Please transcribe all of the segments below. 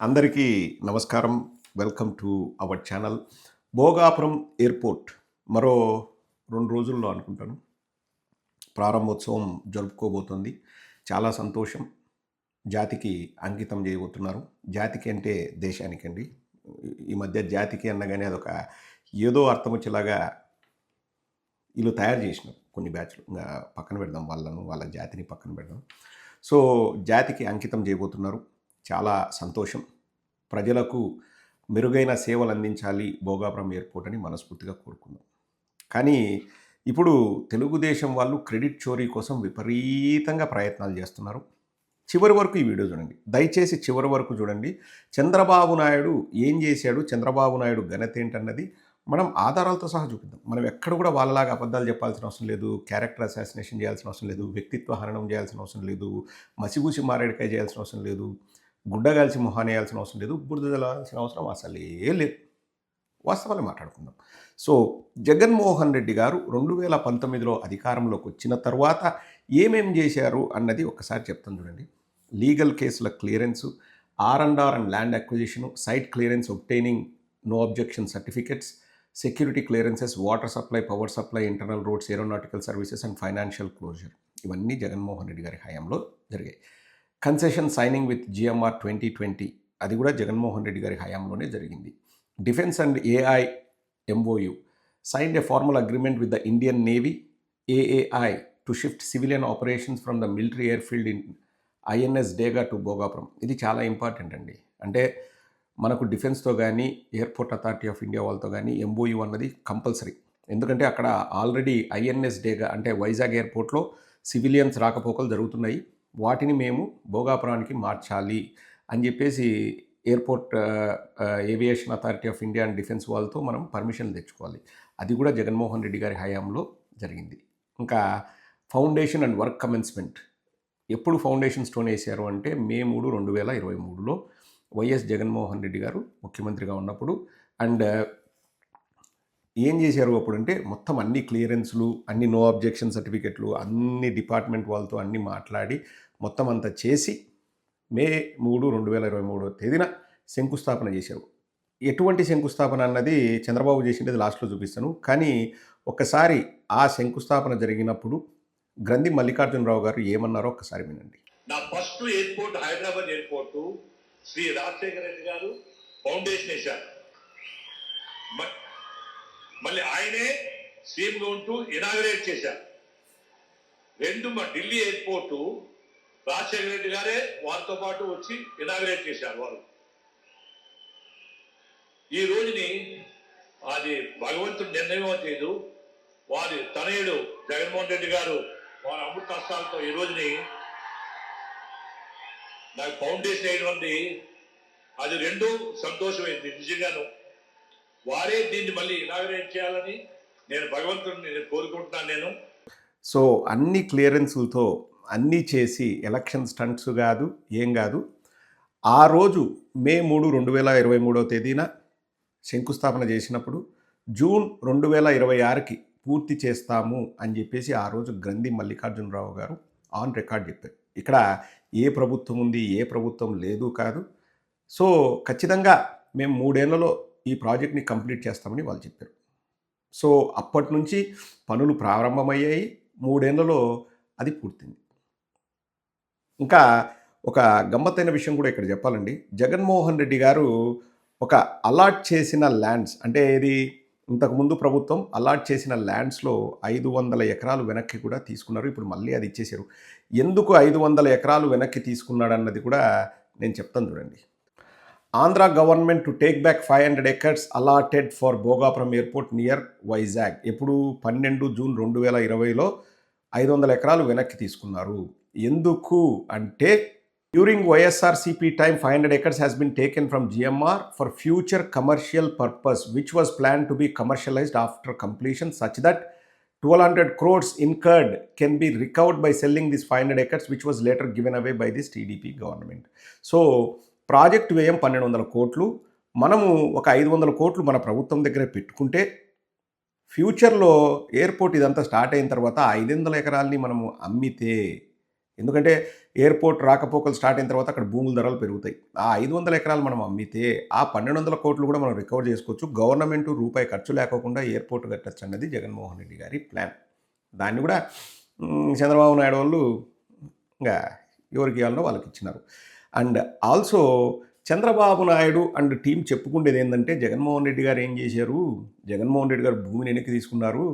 అందరికీ నమస్కారం. Welcome to our channel. Bhogapuram airport మరో 2 రోజుల్లో అనుకుంటాను ప్రారంభోత్సవం జరుపుకోబోతోంది. చాలా సంతోషం. జాతికి అంకితం చేయబోతున్నారు. జాతికి అంటే దేశానికండి. ఈ మధ్య జాతికి అనగానే అదొక ఏదో అర్థం వచ్చేలాగా ఈళ్ళు తయారు చేసినారు కొన్ని బ్యాచ్‌లు. పక్కన పెడదాం వాళ్ళను, వాళ్ళ జాతిని పక్కన పెడదాం. సో, జాతికి అంకితం చేయబోతున్నారు. చాలా సంతోషం. ప్రజలకు మెరుగైన సేవలు అందించాలి భోగాపురం ఎయిర్‌పోర్ట్ అని మనస్ఫూర్తిగా కోరుకుందాం. కానీ ఇప్పుడు తెలుగుదేశం వాళ్ళు క్రెడిట్ చోరీ కోసం విపరీతంగా ప్రయత్నాలు చేస్తున్నారు. చివరి వరకు ఈ వీడియో చూడండి. దయచేసి చివరి వరకు చూడండి. చంద్రబాబు నాయుడు ఏం చేశాడు? చంద్రబాబు నాయుడు ఘనత ఏంటన్నది మనం ఆధారాలతో సహా చూపిద్దాం. మనం ఎక్కడ కూడా వాళ్ళలాగా అబద్ధాలు చెప్పాల్సిన అవసరం లేదు. క్యారెక్టర్ అసాసినేషన్ చేయాల్సిన అవసరం లేదు. వ్యక్తిత్వ హననం చేయాల్సిన అవసరం లేదు. మసిబూసి మారేడుకాయ చేయాల్సిన అవసరం లేదు. గుడ్డగాల్చి మొహానేయాల్సిన అవసరం లేదు. బురద జల్లాల్సిన అవసరం అసలే లేదు. వాస్తవాలు మాట్లాడుకుందాం. సో, జగన్మోహన్ రెడ్డి గారు 2019లో అధికారంలోకి వచ్చిన తర్వాత ఏమేం చేశారు అన్నది ఒక్కసారి చెప్తాను చూడండి. లీగల్ కేసుల క్లియరెన్సు, ఆర్&ఆర్ and land acquisition, site clearance obtaining no objection certificates, security clearances, water supply, power supply, internal roads, aeronautical services and financial closure. ఇవన్నీ జగన్మోహన్ రెడ్డి గారి హయాంలో జరిగాయి. కన్సెషన్ సైనింగ్ విత్ జిఎంఆర్ 2020 అది కూడా జగన్మోహన్ రెడ్డి గారి హయాంలోనే జరిగింది. Defence and AI MoU signed a formal agreement with the Indian navy AAI to shift civilian operations from the military airfield in INS డేగా టు భోగాపురం. ఇది చాలా ఇంపార్టెంట్ అండి. అంటే మనకు డిఫెన్స్తో కానీ ఎయిర్పోర్ట్ అథారిటీ ఆఫ్ ఇండియా వాళ్ళతో కానీ ఎంఓయు అన్నది కంపల్సరీ. ఎందుకంటే అక్కడ ఆల్రెడీ ఐఎన్ఎస్ డేగా అంటే వైజాగ్ ఎయిర్పోర్ట్లో సివిలియన్స్ రాకపోకలు జరుగుతున్నాయి. వాటిని మేము భోగాపురానికి మార్చాలి అని చెప్పేసి airport aviation authority of India and defence వాళ్ళతో మనం పర్మిషన్ తెచ్చుకోవాలి. అది కూడా జగన్మోహన్ రెడ్డి గారి హయాంలో జరిగింది. ఇంకా ఫౌండేషన్ అండ్ వర్క్ కమెన్స్మెంట్ ఎప్పుడు ఫౌండేషన్ స్టోన్ వేసారు అంటే మే 3, 2023లో వైఎస్ జగన్మోహన్ రెడ్డి గారు ముఖ్యమంత్రిగా ఉన్నప్పుడు. అండ్ ఏం చేశారు అప్పుడంటే మొత్తం అన్ని క్లియరెన్స్లు, అన్ని నో అబ్జెక్షన్ సర్టిఫికెట్లు, అన్ని డిపార్ట్మెంట్ వాళ్ళతో అన్నీ మాట్లాడి మొత్తం అంతా చేసి మే 3, 2023 తేదీన శంకుస్థాపన చేశారు. ఎటువంటి శంకుస్థాపన అన్నది చంద్రబాబు చేసిండేది లాస్ట్లో చూపిస్తాను. కానీ ఒక్కసారి ఆ శంకుస్థాపన జరిగినప్పుడు గ్రంథి మల్లికార్జునరావు గారు ఏమన్నారో ఒక్కసారి వినండి. నా first airport Hyderabad airport Shri Rajasekhara Reddy గారు ఫౌండేషన్ వేశారు. మళ్ళీ ఆయనే సీఎంగా ఉంటూ ఇనాగ్రేట్ చేశారు. మా ఢిల్లీ ఎయిర్పోర్టు రాజశేఖర రెడ్డి గారే వారితో పాటు వచ్చి ఇనాగ్రేట్ చేశారు. వారు ఈ రోజుని అది భగవంతుడి నిర్ణయం చేయదు. వారి తనయుడు జగన్మోహన్ రెడ్డి గారు వారి అమృత హస్తాలతో ఈ రోజుని నాకు ఫౌండేషన్ అయ్యింది. అది రెండు సంతోషమైంది నిజంగాను. వారే దీన్ని మళ్ళీ ఇనాగరేట్ చేయాలని నేను భగవంతుడిని కోరుకుంటున్నాను నేను. సో అన్ని క్లియరెన్సులతో అన్నీ చేసి ఎలక్షన్ స్టంట్స్ కాదు, ఏం కాదు. ఆ రోజు మే 3, 2023 తేదీన శంకుస్థాపన చేసినప్పుడు జూన్ 2026కి పూర్తి చేస్తాము అని చెప్పేసి ఆ రోజు గ్రంథి మల్లికార్జునరావు గారు ఆన్ రికార్డ్ చెప్పారు. ఇక్కడ ఏ ప్రభుత్వం ఉంది, ఏ ప్రభుత్వం లేదు కాదు. సో ఖచ్చితంగా మేము 3 ఏళ్లలో ఈ ప్రాజెక్ట్ని కంప్లీట్ చేస్తామని వాళ్ళు చెప్పారు. సో అప్పటి నుంచి పనులు ప్రారంభమయ్యాయి. 3 ఏళ్లలో అది పూర్తింది. ఇంకా ఒక గమ్మత్తైన విషయం కూడా ఇక్కడ చెప్పాలండి. జగన్మోహన్ రెడ్డి గారు ఒక అలాట్ చేసిన ల్యాండ్స్ అంటే ఇది ఇంతకుముందు ప్రభుత్వం అలాట్ చేసిన ల్యాండ్స్లో 500 ఎకరాలు వెనక్కి కూడా తీసుకున్నారు. ఇప్పుడు మళ్ళీ అది ఇచ్చేశారు. ఎందుకు 500 ఎకరాలు వెనక్కి తీసుకున్నాడన్నది కూడా నేను చెప్తాను చూడండి. Andhra government to take back 500 acres allotted for Bhogapuram airport near Vizag. ఎప్పుడు 12 జూన్ 2020లో 500 ఎకరాలు వెనక్కి తీసుకున్నారు. ఎందుకు అంటే during YSRCP time 500 acres has been taken from GMR for future commercial purpose which was planned to be commercialized after completion such that 1,200 crores incurred can be recovered by selling this 500 acres which was later given away by this TDP government. So project వ్యయం 1,200 కోట్లు. మనము ఒక 500 కోట్లు మన ప్రభుత్వం దగ్గర పెట్టుకుంటే ఫ్యూచర్లో ఎయిర్పోర్ట్ ఇదంతా స్టార్ట్ అయిన తర్వాత 500 ఎకరాలని మనము అమ్మితే ఎందుకంటే ఎయిర్పోర్ట్ రాకపోకలు స్టార్ట్ అయిన తర్వాత అక్కడ భూముల ధరలు పెరుగుతాయి. ఆ 500 ఎకరాలు మనం అమ్మితే ఆ 1200 కోట్లు కూడా మనం రికవర్ చేసుకోవచ్చు. గవర్నమెంట్ రూపాయి ఖర్చు లేకోకుండా ఎయిర్పోర్ట్ కట్టొచ్చు అన్నది జగన్మోహన్ రెడ్డి గారి ప్లాన్. దాన్ని కూడా చంద్రబాబు నాయుడు వాళ్ళు ఇంకా ఎవరికి ఇవ్వాలనో వాళ్ళకి ఇచ్చినారు. And also Chandrababu Naidu and team చెప్పుకునేది ఏంటంటే జగన్మోహన్ రెడ్డి గారు ఏం చేశారు, జగన్మోహన్ రెడ్డి గారు భూమిని వెనక్కి తీసుకున్నారు,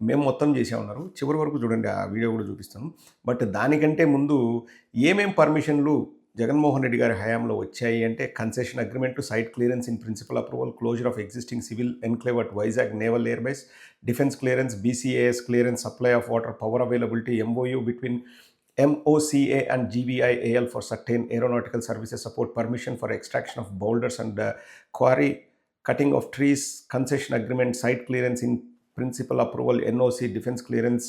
మేము మొత్తం చేసామన్నారు. చివరి వరకు చూడండి, ఆ వీడియో కూడా చూపిస్తాను. బట్ దానికంటే ముందు ఏమేం పర్మిషన్లు జగన్మోహన్ రెడ్డి గారి హయాంలో వచ్చాయి అంటే concession agreement, site clearance in principle approval, closure of existing civil enclave at Vizag naval air base, defence clearance, BCAS clearance, supply of water, power availability, MOU between MOCA and GVIAL for certain aeronautical services support, permission for extraction of boulders and quarry, cutting of trees, concession agreement, site clearance in principal approval, NOC, defense clearance,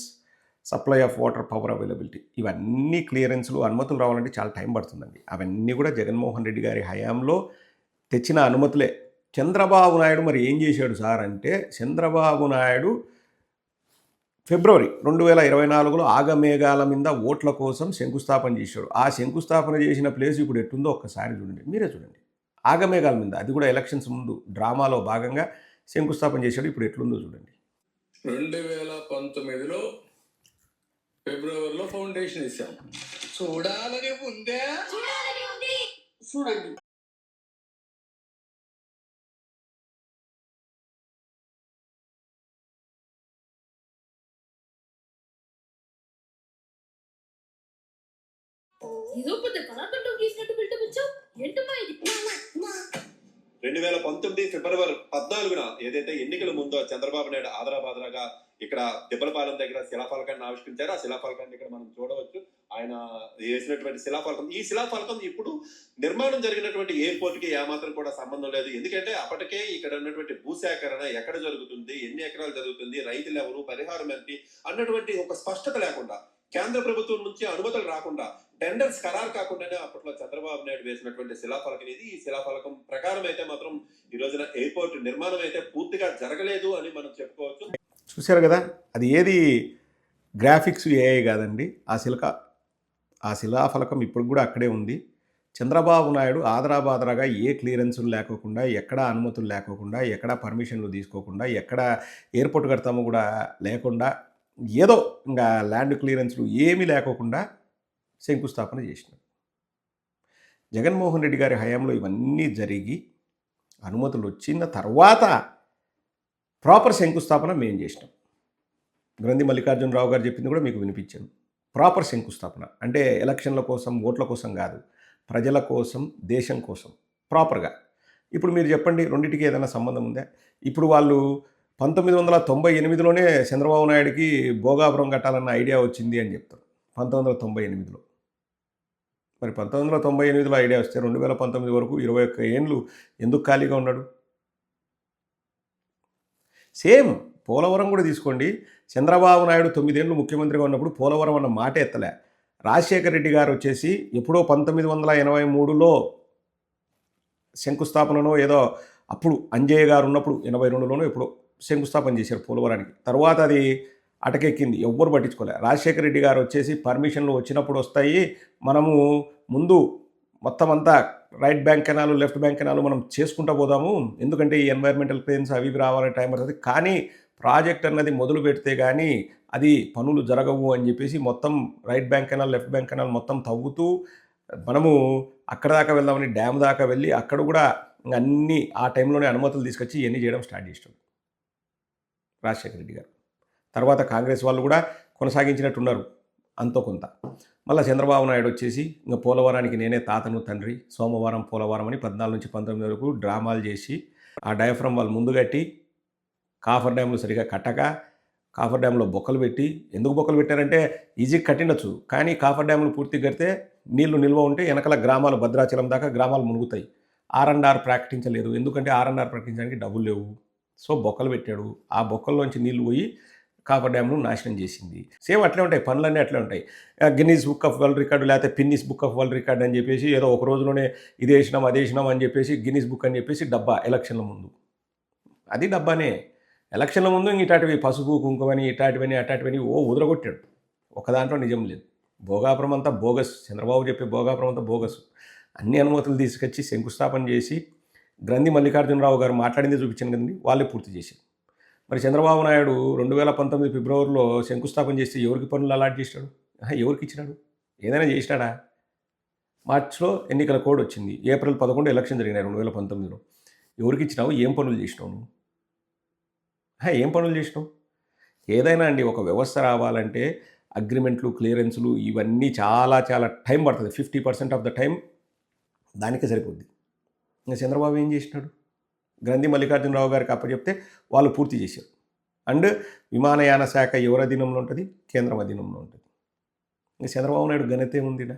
supply of water, power availability, ఇవన్నీ క్లియరెన్స్లు అనుమతులు రావాలంటే చాలా time పడుతుందండి. అవన్నీ కూడా జగన్మోహన్ రెడ్డి గారి హయాంలో తెచ్చిన అనుమతులే. చంద్రబాబు నాయుడు మరి ఏం చేశాడు సార్ అంటే, చంద్రబాబు నాయుడు ఫిబ్రవరి 2024లో ఆగమేఘాల మీద ఓట్ల కోసం శంకుస్థాపన చేశాడు. ఆ శంకుస్థాపన చేసిన ప్లేస్ ఇప్పుడు ఎట్టుందో ఒక్కసారి చూడండి, మీరే చూడండి. ఆగమేఘాల మీద, అది కూడా ఎలక్షన్స్ ముందు డ్రామాలో భాగంగా శంకుస్థాపన చేశాడు. ఇప్పుడు ఎట్లుందో చూడండి. 2019లో ఫిబ్రవరిలో ఫౌండేషన్ ఇచ్చాం. చూడాలని ఉందే, చూడండి. ఏదో పెద్ద కళాఖండం గీసినట్టు బిల్డప్ ఇచ్చావు. ఏంటమ్మా ఇది? 2019 ఫిబ్రవరి 14న ఏదైతే ఎన్నికల ముందో చంద్రబాబు నాయుడు ఆదరాబాదరాగా ఇక్కడ దిబ్బలపాలెం దగ్గర శిలాఫలకాన్ని ఆవిష్కరించారు. ఆ శిలాఫలకాన్ని ఇక్కడ మనం చూడవచ్చు. ఆయన వేసినటువంటి శిలాఫలకం, ఈ శిలాఫలకం ఇప్పుడు నిర్మాణం జరిగినటువంటి ఎయిర్పోర్ట్ కి ఏమాత్రం కూడా సంబంధం లేదు. ఎందుకంటే అప్పటికే ఇక్కడ ఉన్నటువంటి భూసేకరణ ఎక్కడ జరుగుతుంది, ఎన్ని ఎకరాలు జరుగుతుంది, రైతులు ఎవరు, పరిహారం ఏంటి అన్నటువంటి ఒక స్పష్టత లేకుండా, కేంద్ర ప్రభుత్వం నుంచి అనుమతులు రాకుండా, టెండర్స్ ఖరారు కాకుండానే అప్పట్లో చంద్రబాబు నాయుడు వేసినటువంటి శిలాఫలకం ఇది. ఈ శిలాఫలకం ప్రకారం అయితే మాత్రం ఈ రోజున ఎయిర్పోర్ట్ నిర్మాణం అయితే పూర్తిగా జరగలేదు అని మనం చెప్పుకోవచ్చు. చూశారు కదా, అది ఏది గ్రాఫిక్స్ ఏఐ కాదండి. ఆ శిలాఫలకం ఇప్పుడు కూడా అక్కడే ఉంది. చంద్రబాబు నాయుడు ఆదరాబాదరాగా ఏ క్లియరెన్సులు లేకోకుండా, ఎక్కడ అనుమతులు లేకోకుండా, ఎక్కడ పర్మిషన్లు తీసుకోకుండా, ఎక్కడ ఎయిర్పోర్ట్ కడతామో కూడా లేకుండా, ఏదో ఇంకా ల్యాండ్ క్లియరెన్స్లు ఏమీ లేకోకుండా శంకుస్థాపన చేసినాడు. జగన్మోహన్ రెడ్డి గారి హయాంలో ఇవన్నీ జరిగి అనుమతులు వచ్చిన తర్వాత ప్రాపర్ శంకుస్థాపన మేము చేసినాం. గ్రంథి మల్లికార్జునరావు గారు చెప్పింది కూడా మీకు వినిపించాను. ప్రాపర్ శంకుస్థాపన అంటే ఎలక్షన్ల కోసం, ఓట్ల కోసం కాదు, ప్రజల కోసం, దేశం కోసం ప్రాపర్గా. ఇప్పుడు మీరు చెప్పండి, రెండింటికి ఏదైనా సంబంధం ఉందా? ఇప్పుడు వాళ్ళు 1998లోనే చంద్రబాబు నాయుడికి భోగాపురం కట్టాలన్న ఐడియా వచ్చింది అని చెప్తారు. 1998లో. మరి 1998లో ఐడియా వస్తే 2019 వరకు 21 ఏండ్లు ఎందుకు ఖాళీగా ఉన్నాడు? సేమ్ పోలవరం కూడా తీసుకోండి. చంద్రబాబు నాయుడు 9 ఏళ్ళు ముఖ్యమంత్రిగా ఉన్నప్పుడు పోలవరం అన్న మాట ఎత్తలే. రాజశేఖర రెడ్డి గారు వచ్చేసి ఎప్పుడో 1983లో శంకుస్థాపనలో ఏదో, అప్పుడు అంజయ్య గారు ఉన్నప్పుడు 82లోనో ఎప్పుడో శంకుస్థాపన చేశారు పోలవరానికి. తర్వాత అది అటకెక్కింది, ఎవ్వరు పట్టించుకోలే. రాజశేఖర రెడ్డి గారు వచ్చేసి పర్మిషన్లు వచ్చినప్పుడు వస్తాయి, మనము ముందు మొత్తం అంతా right bank canal, left bank canal మనం చేసుకుంటూ పోదాము, ఎందుకంటే ఈ ఎన్వైర్మెంటల్ క్లెయిమ్స్ అవి రావాలని టైం పడుతుంది, కానీ ప్రాజెక్ట్ అన్నది మొదలు పెడితే కానీ అది పనులు జరగవు అని చెప్పేసి మొత్తం right bank canal, left bank canal మొత్తం తవ్వుతూ మనము అక్కడ దాకా వెళ్దామని డ్యామ్ దాకా వెళ్ళి అక్కడ కూడా అన్నీ ఆ టైంలోనే అనుమతులు తీసుకొచ్చి ఇవన్నీ చేయడం స్టార్ట్ చేసాడు రాజశేఖర రెడ్డి గారు. తర్వాత కాంగ్రెస్ వాళ్ళు కూడా కొనసాగించినట్టున్నారు అంతో కొంత. మళ్ళీ చంద్రబాబు నాయుడు వచ్చేసి ఇంకా పోలవరానికి నేనే తాతను తండ్రి, సోమవారం పోలవరం అని 14 నుంచి 19 వరకు డ్రామాలు చేసి ఆ డయాఫ్రమ్ వాళ్ళు ముందు కట్టి కాఫర్ డ్యామ్లు సరిగా కట్టక కాఫర్ డ్యామ్లో బొక్కలు పెట్టి, ఎందుకు బొక్కలు పెట్టారంటే ఈజీ కట్టిండొచ్చు, కానీ కాఫర్ డ్యామ్లు పూర్తి కడితే నీళ్లు నిల్వ ఉంటే వెనకాల గ్రామాలు, భద్రాచలం దాకా గ్రామాలు మునుగుతాయి. R&R ప్రకటించలేదు, ఎందుకంటే R&R ప్రకటించడానికి డబ్బులు లేవు. సో బొక్కలు పెట్టాడు. ఆ బొక్కల్లోంచి నీళ్లు పోయి కాఫర్ డ్యామ్ను నాశనం చేసింది. సేమ్ అట్లే ఉంటాయి, పనులన్నీ అట్లే ఉంటాయి. Guinness book of world record లేకపోతే పిన్నిస్ బుక్ ఆఫ్ వరల్డ్ రికార్డ్ అని చెప్పేసి ఏదో ఒక రోజులోనే ఇది వేసినాం అది వేసినాం అని చెప్పేసి గిన్నీస్ బుక్ అని చెప్పేసి డబ్బా ఎలక్షన్ల ముందు. అది డబ్బానే. ఎలక్షన్ల ముందు ఇటాటివి పసుపు కుంకుమని ఇటాటివని అటాటివని ఉదరగొట్టాడు. ఒక దాంట్లో నిజం లేదు. భోగాపురం అంతా బోగస్. చంద్రబాబు చెప్పే భోగాపురం అంతా బోగస్. అన్ని అనుమతులు తీసుకొచ్చి శంకుస్థాపన చేసి గ్రంథి మల్లికార్జునరావు గారు మాట్లాడిందే చూపించాను కదండి, వాళ్ళే పూర్తి చేశారు. మరి చంద్రబాబు నాయుడు 2019 ఫిబ్రవరిలో శంకుస్థాపన చేసి ఎవరికి పనులు అలాట్ చేసినాడు? ఎవరికి ఇచ్చినాడు? ఏదైనా చేసినాడా? మార్చిలో ఎన్నికల కోడ్ వచ్చింది. ఏప్రిల్ 11 ఎలక్షన్ జరిగినాయి 2019లో. ఎవరికి ఇచ్చినావు? ఏం పనులు చేసినావు నువ్వు? ఏం పనులు చేసినావు? ఏదైనా అండి, ఒక వ్యవస్థ రావాలంటే అగ్రిమెంట్లు, క్లియరెన్సులు ఇవన్నీ చాలా చాలా టైం పడుతుంది. 50% ఆఫ్ ద టైం దానికే సరిపోద్ది. ఇంకా చంద్రబాబు ఏం చేసినాడు? గ్రంథి మల్లికార్జునరావు గారికి అప్పచెప్తే వాళ్ళు పూర్తి చేశారు. అండ్ విమానయాన శాఖ ఎవరి అధీనంలో ఉంటుంది? కేంద్రం అధీనంలో ఉంటుంది. ఇంకా చంద్రబాబు నాయుడు ఘనత ఏముందిడా?